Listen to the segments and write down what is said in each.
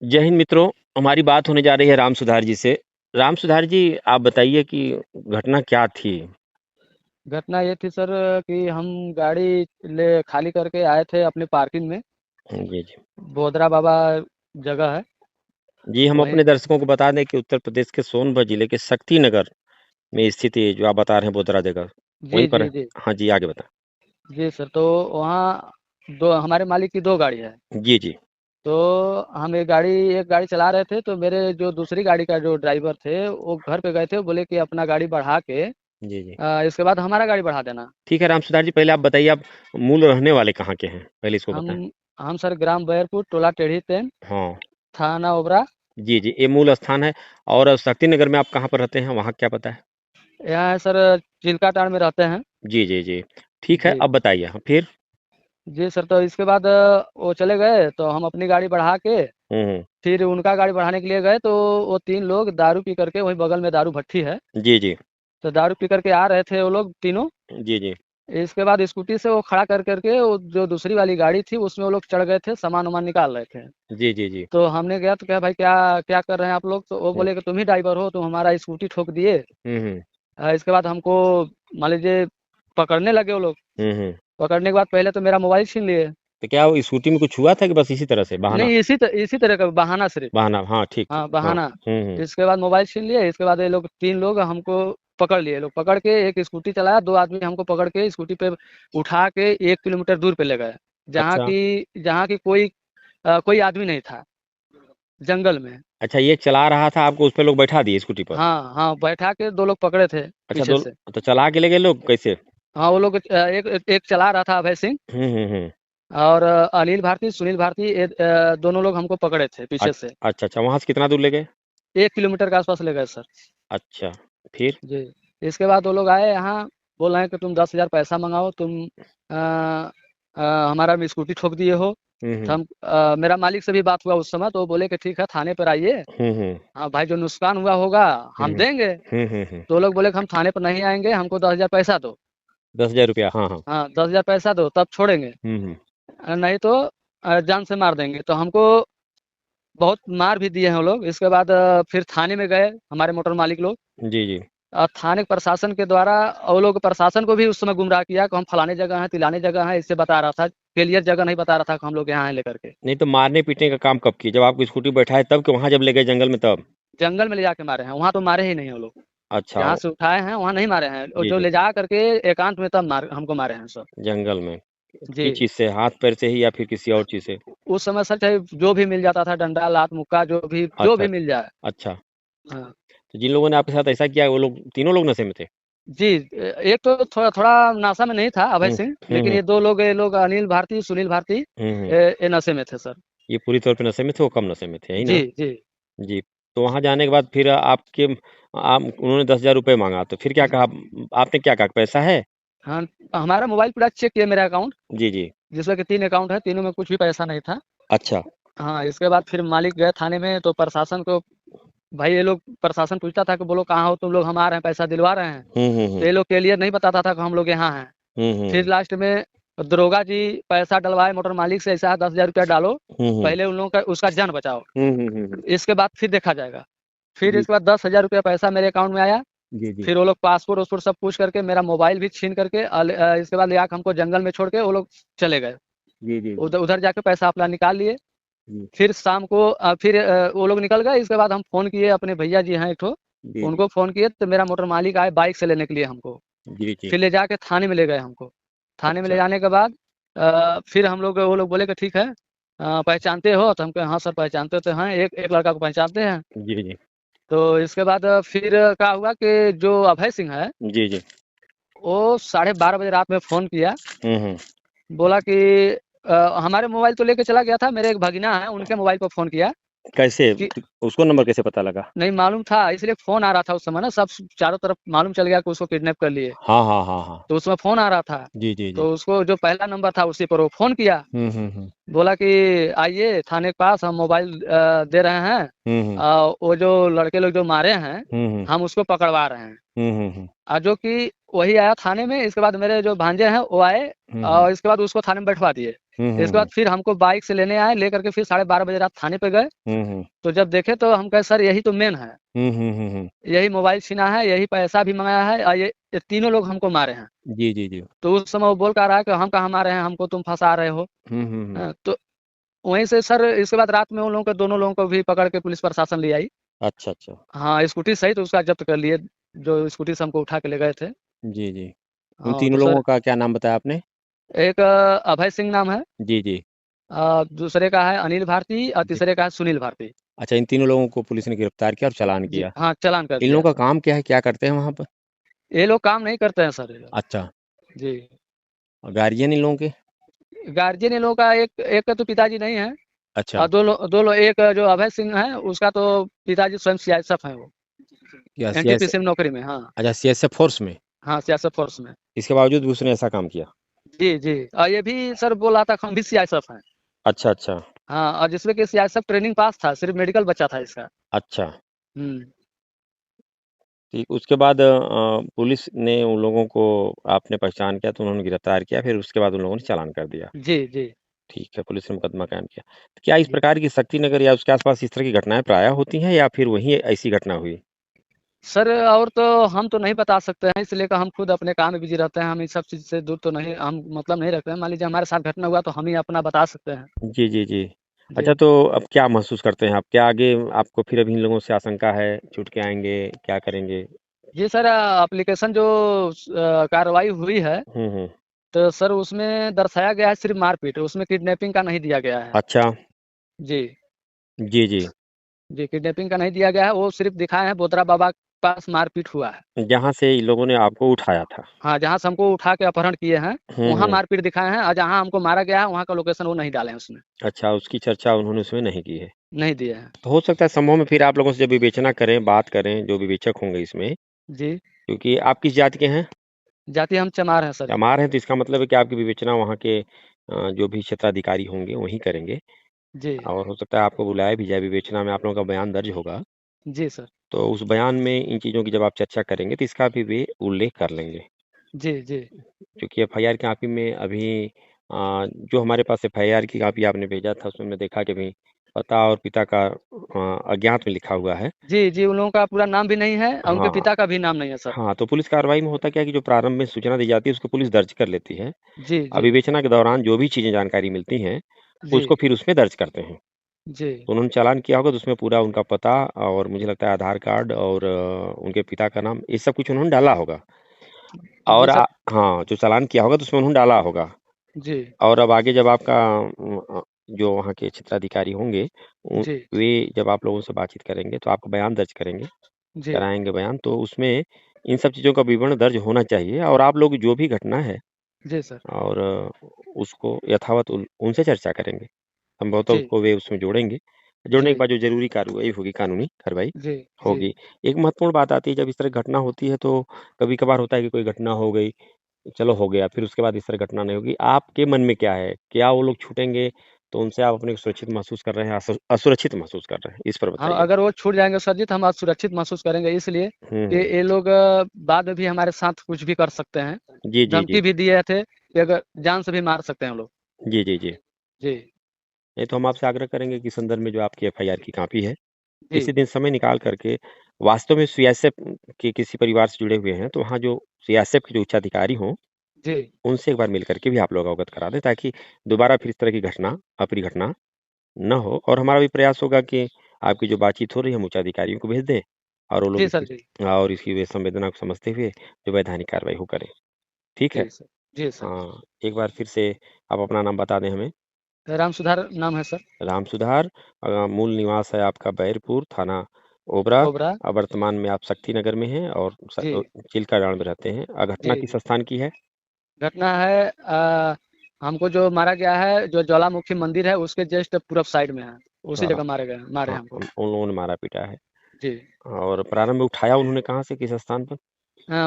जय हिंद मित्रों, हमारी बात होने जा रही है राम सुधार जी से। राम सुधार जी, आप बताइए कि घटना क्या थी? घटना ये थी सर कि हम गाड़ी ले खाली करके आए थे अपने पार्किंग में। जी, जी। बोदरा बाबा जगह है जी, हम वहीं। अपने दर्शकों को बता दें कि उत्तर प्रदेश के सोनभद्र जिले के शक्ति नगर में स्थित ये जो आप बता रहे हैं बोदरा जगह, जी वहीं पर जी है। जी। हाँ जी, आगे बताएँ। जी सर, तो वहाँ दो हमारे मालिक की दो गाड़ी है। जी, जी। तो हम एक गाड़ी चला रहे थे, तो मेरे जो दूसरी गाड़ी का जो ड्राइवर थे वो घर पे गए थे, वो बोले कि अपना गाड़ी बढ़ा के जी, जी। इसके बाद हमारा गाड़ी बढ़ा देना। ठीक है राम सुधार जी, पहले आप बताइए आप मूल रहने वाले कहाँ के हैं? पहले इसको हम बताएँ। हम सर ग्राम बैरपुर, टोला टेढ़ी तेन, हाँ। थाना ओबरा। जी, जी, ये मूल स्थान है। और शक्ति नगर में आप कहाँ पर रहते हैं, वहाँ क्या पता है? यहाँ है सर, चिल्का टाड़ में रहते हैं। जी, जी, जी। ठीक है, जी अब बताइए। हाँ, फिर? जी सर, तो इसके बाद वो चले गए, तो हम अपनी गाड़ी बढ़ा के हुँ, हुँ। फिर उनका गाड़ी बढ़ाने के लिए गए, तो वो तीन लोग दारू पी करके, वहीं बगल में दारू भट्ठी है, जी, जी। तो दारू पी करके आ रहे थे वो लोग तीनों। जी, जी। इसके बाद स्कूटी से वो खड़ा कर करके वो जो दूसरी वाली गाड़ी थी उसमें वो लोग चढ़ गए थे, सामान वामान निकाल रहे थे। जी, जी, जी। तो हमने गया तो क्या भाई, क्या क्या कर रहे हैं आप लोग? तो वो हुँ। बोले कि तुम ही ड्राइवर हो, तुम हमारा स्कूटी ठोक दिए। हुँ, हुँ। इसके बाद हमको मान लीजिए पकड़ने लगे वो लोग। हुँ, हुँ। पकड़ने के बाद पहले तो मेरा मोबाइल छीन लिए। तो क्या वो स्कूटी में कुछ हुआ था कि बस इसी तरह से बहाना? नहीं, इसी तरह का बहाना सिर्फ। बहाना, हाँ, ठीक, ठीक। हाँ, हाँ। बहाना। हुँ, हुँ। इसके बाद मोबाइल छीन लिए, इसके बाद ये लोग तीन लोग हमको पकड़ लिए। लोग पकड़ के एक स्कूटी चलाया, दो आदमी हमको पकड़ के स्कूटी पे उठा के 1 किलोमीटर दूर पे ले गए, अच्छा, जहाँ की कोई आदमी नहीं था, जंगल में। अच्छा, ये चला रहा था, आपको उस पे लोग बैठा दिए स्कूटी पर? हाँ हाँ, बैठा के दो लोग पकड़े थे अच्छा, पीछे दो से। तो चला के ले गए लोग कैसे? हाँ, वो लोग एक चला रहा था, अभय सिंह। हुँ, हुँ, हुँ। और अनिल भारती, सुनील भारती, दोनों लोग हमको पकड़े थे पीछे से। अच्छा, अच्छा, वहाँ से कितना दूर ले गए? 1 किलोमीटर के आसपास ले गए सर। अच्छा, फिर? जी। इसके बाद वो लोग आए यहाँ, बोल रहे हैं कि तुम 10,000 पैसा मंगाओ, तुम हमारा स्कूटी ठोक दिए हो। हुँ, तो हुँ। मेरा मालिक से भी बात हुआ उस समय, तो वो बोले कि ठीक है, थाने पर आइए। हुँ, हुँ। हाँ भाई, जो नुकसान हुआ होगा हुँ, हम हुँ। देंगे। हुँ, हुँ, हुँ। तो वो लोग बोले कि हम थाने पर नहीं आएंगे, हमको 10,000 पैसा दो। ₹10,000 हाँ, हाँ। हाँ, 10,000 पैसा दो तब छोड़ेंगे, हुँ, हुँ। नहीं तो जान से मार देंगे। तो हमको बहुत मार भी दिए हैं वो लोग। इसके बाद फिर थाने में गए हमारे मोटर मालिक लोग। जी, जी। थाने प्रशासन के द्वारा वो लोग प्रशासन को भी उस समय गुमराह किया कि हम फलाने जगह हैं, तिलाने जगह हैं, इससे बता रहा था, क्लियर जगह नहीं बता रहा था कि हम लोग यहाँ हैं लेकर के। नहीं तो मारने-पीटने का काम कब किए? जब आपको स्कूटी पे बैठाए तब कि वहाँ जब ले गए जंगल में तब? जंगल में ले जाके मारे हैं, वहाँ तो मारे ही नहीं वो लोग। अच्छा, जहाँ से उठाए हैं वहाँ नहीं मारे हैं, और जी, जो जी। ले जा करके एकांत में तब हमको मारे हैं सर। जंगल में। जी। किस चीज़ से? हाथ-पैर से ही या फिर किसी और चीज़ से? उस समय सर चाहे जो भी मिल जाता था, डंडा, लात, मुक्का, जो अच्छा, भी मिल जाए। अच्छा। हाँ। तो जिन लोगों ने आपके साथ ऐसा किया वो लोग तीनों लोग नशे में थे? जी, एक तो थोड़ा थोड़ा नशा में नहीं था, अभय हुँ, सिंह, हुँ, लेकिन हुँ। ये लोग अनिल भारती, सुनील भारती, हुँ, हुँ। ये नशे में थे सर। ये पूरी तौर पे नशे में थे, वो कम नशे में थे, यही जी ना? जी। जी। तो वहाँ जाने के बाद फिर आपके आप उन्होंने ₹10,000 माँगा, तो फिर क्या कहा? आपने क्या कहा पैसा है? हाँ, हमारा मोबाइल पूरा चेक किया, मेरा अकाउंट, जी, जी। जिसमें कि 3 अकाउंट है, तीनों में कुछ भी पैसा नहीं था। अच्छा। हाँ, इसके बाद फिर मालिक गए थाने में, तो प्रशासन को, भाई ये लोग, प्रशासन पूछता था कि बोलो कहाँ हो तुम लोग, हम आ रहे हैं, पैसा दिलवा रहे हैं। हुँ, हुँ, तो हुँ। ये लोग क्लियर नहीं बताता था कि हम लोग यहाँ हैं। हुँ, हुँ, फिर हुँ। लास्ट में दरोगा जी पैसा डलवाए मोटर मालिक से, ऐसा 10,000 रुपया डालो, हुँ, हुँ। पहले उन लोगों का उसका जान बचाओ, हुँ, हुँ, हुँ, हुँ। इसके बाद फिर देखा जाएगा। फिर जी। इसके बाद 10,000 रुपया पैसा मेरे अकाउंट में आया। जी, जी। फिर वो लोग पासपोर्ट वासपोर्ट सब पूछ करके मेरा मोबाइल भी छीन करके इसके बाद ले आके हमको जंगल में छोड़ के वो लोग चले गए। जी, जी, जी। उधर उधर जाके पैसा अपना निकाल लिए। जी। फिर शाम को वो लोग निकल गए। इसके बाद हम फ़ोन किए, अपने भैया जी हैं एक ठो, जी, जी। उनको फ़ोन किए, तो मेरा मोटर मालिक आए बाइक से लेने के लिए हमको। जी, जी। फिर ले जाके थाने में ले गए हमको। थाने में ले अच्छा। जाने के बाद फिर वो लोग बोले कि ठीक है, पहचानते हो? तो हम कहे हाँ सर, पहचानते तो हैं, एक एक लड़का को पहचानते हैं। जी, जी। तो इसके बाद फिर क्या हुआ कि जो अभय सिंह है, जी, जी। वो 12:30 बजे रात में फ़ोन किया, हुँ, हुँ। बोला कि हमारे मोबाइल तो लेके चला गया था, मेरे एक भगीना है, उनके मोबाइल पर फ़ोन किया कैसे? कि उसको नंबर कैसे पता लगा? नहीं मालूम था, इसलिए फ़ोन आ रहा था उस समय ना, सब चारों तरफ मालूम चल गया कि उसको किडनैप कर लिए। हाँ, हाँ, हाँ, हाँ। तो उसमें फ़ोन आ रहा था, जी, जी, जी। तो उसको जो पहला नंबर था उसी पर वो फ़ोन किया। हुँ, हुँ, हुँ। बोला कि आइए थाने के पास, हम मोबाइल दे रहे हैं। हुँ, हुँ। वो जो लड़के लोग जो मारे हैं, हुँ, हुँ। हम उसको पकड़वा रहे हैं। हुँ, हुँ, हुँ। जो कि वही आया थाने में। इसके बाद मेरे जो भांजे हैं वो आए, हुँ, हुँ। और इसके बाद उसको थाने में बैठवा दिए। इसके बाद फिर हमको बाइक से लेने आए, लेकर के फिर 12:30 बजे रात थाने पे गए। तो जब देखे तो हम कहे सर यही तो मेन है, यही मोबाइल छीना है, यही पैसा भी मंगाया है और ये तीनों लोग हमको मारे हैं। जी, जी, जी। तो उस समय वो बोल कर रहा है कि हम कहाँ मारे हैं, हमको तुम फंसा रहे हो। तो वहीं से सर इसके बाद रात में उन लोगों को, दोनों लोगों को भी पकड़ के पुलिस प्रशासन ले आई। अच्छा, अच्छा। हाँ, स्कूटी सहित उसका जब्त कर लिए, जो स्कूटी से हमको उठा के ले गए थे। जी, जी। उन हाँ, तो तीनों सर लोगों का क्या नाम बताया आपने? एक अभय सिंह नाम है, जी, जी। दूसरे का है अनिल भारती और जी। तीसरे का है सुनील भारती। अच्छा, इन तीनों लोगों को पुलिस ने गिरफ्तार किया और चालान जी, किया। हाँ, चालान कर इन दिया लोगों है का सर। काम क्या है? क्या करते हैं वहाँ पर? ये लोग काम नहीं करते हैं सर ये लोग। अच्छा। जी। और गार्जियन इन लोगों के? गार्जियन इन लोगों का एक एक का तो पिताजी नहीं है, अच्छा। और दो लोग, एक जो अभय सिंह है उसका तो पिताजी स्वयं सीआईएसएफ है, वो क्या सीएस एनटीपीसी में नौकरी में। हाँ, अच्छा, सीएसएफ फोर्स में? हाँ, सीआईएसएफ फोर्स में। इसके बावजूद भी उसने ऐसा काम किया? जी, जी। और ये भी सर बोल रहा था कि हम भी सीआईएसएफ हैं। अच्छा, अच्छा। हाँ, और जिसमें कि सीआईएसएफ ट्रेनिंग पास था, सिर्फ मेडिकल बचा था इसका। अच्छा। हुँ। ठीक, उसके बाद पुलिस ने उन लोगों को आपने पहचान किया तो उन्होंने गिरफ्तार किया, फिर उसके बाद उन लोगों ने चालान कर दिया। जी, जी। ठीक है, पुलिस ने मुकदमा कायम किया। तो क्या इस जी। प्रकार की शक्तिनगर या उसके आस-पास इस तरह की घटनाएँ प्रायः होती हैं या फिर वहीं ऐसी घटना हुई? सर और तो हम तो नहीं बता सकते हैं, इसलिए कि हम खुद अपने काम में बिज़ी रहते हैं, हम इस सब चीज़ से दूर तो नहीं, हम मतलब नहीं रखते हैं। मान लीजिए हमारे साथ घटना हुआ तो हम ही अपना बता सकते हैं। जी, जी, जी। जी। अच्छा, तो अब क्या महसूस करते हैं आप? क्या आगे आपको फिर अभी इन लोगों से आशंका है, छूट के आएँगे, क्या करेंगे? जी सर, एप्लीकेशन जो कार्रवाई हुई है, हुँ, हुँ। तो सर उसमें दर्शाया गया है सिर्फ़ मारपीट, उसमें किडनैपिंग का नहीं दिया गया है। अच्छा। जी। जी, जी। जी, किडनैपिंग का नहीं दिया गया है, वो सिर्फ़ दिखाए हैं बोतरा बाबा के पास मारपीट हुआ है। जहाँ से इन लोगों ने आपको उठाया था। हाँ, जहाँ से हमको उठा के अपहरण किए हैं, हुँ, वहाँ हुँ। मारपीट दिखाए हैं, और जहाँ हमको मारा गया है, वहाँ का लोकेशन वो नहीं डाले हैं उसमें, अच्छा, उसकी चर्चा उन्होंने उसमें नहीं की है। नहीं दिए हैं। तो हो सकता है संभव में फिर आप लोगों से जब विवेचना करें, बात करें, जो विवेचक होंगे इसमें, जी, क्योंकि आप किस जाति के हैं? जाति हम चमार हैं सर जी। चमार हैं, तो इसका मतलब है कि आपकी विवेचना वहाँ के जो भी क्षेत्राधिकारी होंगे, वही करेंगे जी। और हो सकता है आपको बुलाया भी जाए, विवेचना में आप लोगों का बयान दर्ज होगा। जी सर। तो उस बयान में इन चीज़ों की जब आप चर्चा करेंगे, तो इसका भी वे उल्लेख कर लेंगे। जी, जी। क्योंकि एफआईआर की कॉपी में अभी जो हमारे पास एफआईआर की कॉपी आपने भेजा था, उसमें मैं देखा कि भई पता और पिता का अज्ञात में लिखा हुआ है। जी, जी, उन लोगों का पूरा नाम भी नहीं है और उनके हाँ, पिता का भी नाम नहीं है सर। हाँ, तो पुलिस कार्रवाई में होता क्या है कि जो प्रारंभ में सूचना दी जाती है, उसको पुलिस दर्ज कर लेती है। जी, जी। विवेचना के दौरान जो भी चीज़ें जानकारी मिलती हैं, जी, उसको फिर उसमें दर्ज करते हैं। जी। तो उन्होंने चालान किया होगा तो उसमें पूरा उनका पता और मुझे लगता है आधार कार्ड और उनके पिता का नाम, ये सब कुछ उन्होंने डाला होगा। जी और सर। हाँ, जो चालान किया होगा तो उसमें उन्होंने डाला होगा। जी, और अब आगे जब आपका जो वहाँ के क्षेत्राधिकारी होंगे, उ जी, वे जब आप लोगों से बातचीत करेंगे, तो आपका बयान दर्ज करेंगे, जी, कराएँगे बयान, तो उसमें इन सब चीज़ों का विवरण दर्ज होना चाहिए और आप लोग जो भी घटना है जी सर। और उसको यथावत उनसे चर्चा करेंगे। संभवतः जी, उसको वे उसमें जोड़ेंगे। जोड़ने के जी, बाद जो ज़रूरी कार्रवाई होगी, कानूनी कार्रवाई जी, जी। होगी। एक महत्वपूर्ण बात आती है जब इस तरह घटना होती है तो कभी-कभार होता है कि कोई घटना हो गई, चलो हो गया, फिर उसके बाद इस तरह घटना नहीं होगी। आपके मन में क्या है? क्या वो लोग छूटेंगे तो उनसे आप अपने को सुरक्षित महसूस कर रहे हैं, असुरक्षित महसूस कर रहे हैं? इस पर हाँ, बताइए? अगर वो छूट जाएँगे सर जी तो हम असुरक्षित महसूस करेंगे, इसलिए हुँ, कि हुँ। ये लोग बाद में भी हमारे साथ कुछ भी कर सकते हैं। जी, जी, जी। धमकी भी दिए थे कि अगर जान से भी मार सकते हैं वो लोग। जी, जी, जी। जी, नहीं तो हम आपसे आग्रह करेंगे कि संदर्भ में जो आपकी एफआईआर की कॉपी है, जी, किसी दिन समय निकाल कर के वास्तव में सीआईएसएफ के किसी परिवार से जुड़े हुए हैं, तो वहाँ जो सीआईएसएफ के जो उच्चाधिकारी हों, जी, उनसे एक बार मिल कर के भी आप लोग अवगत करा दें ताकि दोबारा फिर इस तरह की घटना, अप्रिय घटना ना हो। और हमारा भी प्रयास होगा कि आपकी जो बातचीत हो रही है, हम उच्चाधिकारियों को भेज दें और वो लोग जी सर जी, और इसकी वे संवेदना को समझते हुए जो वैधानिक कार्रवाई वो करें। ठीक है? जी सर, जी सर। हाँ, एक बार फिर से आप अपना नाम बता दें हमें। राम सुधार नाम है सर, राम सुधार, मूल निवास है आपका बैरपुर, थाना ओबरा, ओबरा। वर्तमान में आप शक्तिनगर में हैं और जी, चिल्कागाड़ में रहते हैं। घटना जी, किस जी। स्थान की है? घटना है हमको जो मारा गया है, जो ज्वालामुखी मंदिर है उसके जस्ट पूरब साइड में है, उसी द्वारा जगह मारे हाँ, हैं हमको। उन लोगों ने मारा-पीटा है जी। और प्रारंभ में उठाया उन्होंने कहाँ से, किस स्थान पर?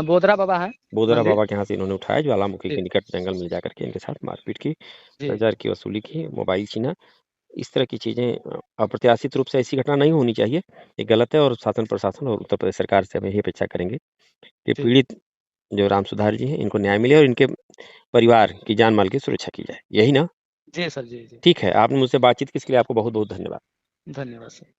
बोधरा बाबा है बोदरा मंदिर। बाबा के यहाँ से इन्होंने उठाया, ज्वालामुखी जी, के निकट जंगल में जाकर के इनके साथ मारपीट की, जी, 10,000 की वसूली की, मोबाइल छीना। इस तरह की चीज़ें अप्रत्याशित रूप से ऐसी घटना नहीं होनी चाहिए। ये गलत है और शासन प्रशासन और उत्तर प्रदेश सरकार से हम यही अपेक्षा करेंगे कि जी, पीड़ित जो राम सुधार जी हैं, इनको न्याय मिले और इनके परिवार की जान-माल की सुरक्षा की जाए। यही ना? जी सर, जी, जी। ठीक है, आपने मुझसे बातचीत की इसके लिए आपको बहुत-बहुत धन्यवाद। धन्यवाद सर।